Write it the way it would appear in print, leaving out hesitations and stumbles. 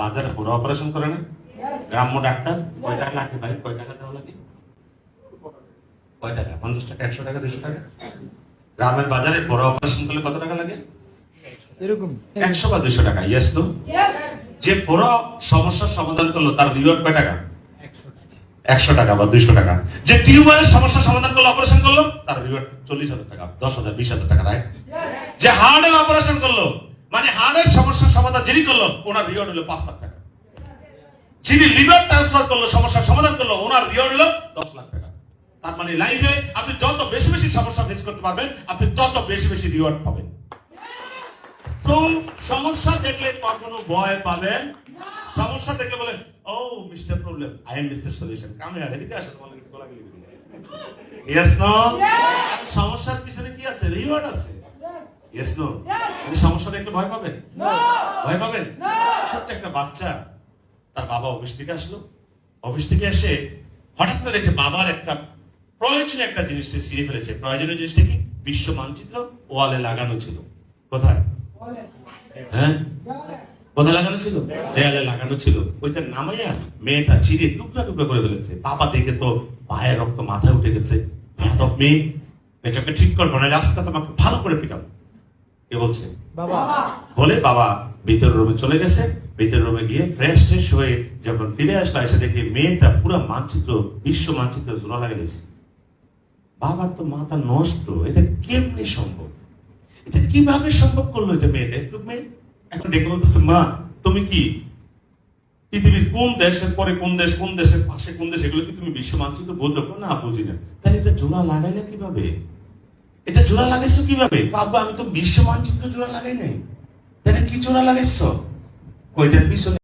বাজারে পুরো অপারেশন করে না গ্রাম্য ডাক্তার কয় টাকা লাগে ভাই? কয় টাকা দেওয়া লাগে? কয় টাকা? 50 টাকা, 100 টাকা, 200 টাকা? গ্রামের বাজারে পুরো অপারেশন করলে কত টাকা লাগে? এরকম 100 বা 200 টাকা। ইয়েস তো? যে পুরো সমস্যার সমাধান করলো তার রিওয়ার্ড কয় টাকা? 100 টাকা বা 200 টাকা। যে টিউমারের সমস্যার সমাধান করলো, অপারেশন করলো, তার রিওয়ার্ড 40,000 টাকা, 10,000, 20,000 টাকা, রাইট? যে হার্টের অপারেশন করলো, মানে হার্টের সমস্যার সমাধান যিনি করলো, ওনার রিওয়ার্ড হলো 5 লাখ টাকা। যিনি লিভার ট্রান্সফার করলো, সমস্যার সমাধান করলো, ওনার রিওয়ার্ড হলো 10 লাখ টাকা। তার মানে লাইফে আপনি যত বেশি বেশি সমস্যা ফেস করতে পারবেন, আপনি তত বেশি বেশি রিওয়ার্ড পাবেন। তো সমস্যা দেখলে কখনো ভয় পাবেন। সমস্যা দেখলে বলেন, ও mister problem, I am mister solution. কামে আর এদিকে আসে, তোমার লাগে কোলাগুলি দিবি। Yes no? সমস্যার পিছনে কি আছে? রিওয়ার্ড আছে। Yes no? আপনি সমস্যা দেখলে ভয় পাবেন? ভয় পাবেন? ছোট্ট একটা বাচ্চা, তার বাবা অফিস থেকে আসলো, অফিস থেকে এসে হঠাৎ করে দেখে বাবার একটা প্রয়োজনীয় একটা জিনিস সে ছিঁড়ে ফেলেছে। প্রয়োজনীয় জিনিসটা কি? বিশ্ব মানচিত্র ওয়ালে লাগানো ছিল। কোথায়? হ্যাঁ, কোথায় লাগানো ছিল? দেয়ালে লাগানো ছিল। ওইটা নামাইয়া মেয়েটা ছিঁড়ে টুকরা টুকরা করে ফেলেছে। বাবা দেখে তো পায়ের রক্ত মাথায় উঠে গেছে। বেয়াদব মেয়ে, এটাকে ঠিক করবো না, রাস্তা তোমাকে ভালো করে পিটাবো। কে বলছে? বাবা। বলে বাবা ভিতর রুমে চলে গেছে। ভিতর রুমে গিয়ে ফ্রেশ ট্রেশ হয়ে যখন ফিরে আসলো, এসে দেখে মেয়েটা পুরো মানচিত্র, বিশ্ব মানচিত্র জোড়া লাগিয়েছে। বাবার তো মাথা নষ্ট, এটা কেমনি সম্ভব? এটা কিভাবে সম্ভব করলো এটা মেয়েটা? একটু মেয়ে এখন ডেকে বলতেছে, মা তুমি কি পৃথিবীর কোন দেশের পরে কোন দেশ, কোন দেশের পাশে কোন দেশ, এগুলো কি তুমি বিশ্ব মানচিত্র বোঝো? না, বুঝি না। তাহলে এটা জোড়া লাগাইলে কিভাবে? এটা জোড়া লাগাইছো কিভাবে? বাবা আমি তো বিশ্ব মানচিত্র জোড়া লাগাই নাই। তাহলে কি জোড়া লাগাইছো? ওইটার পিছনে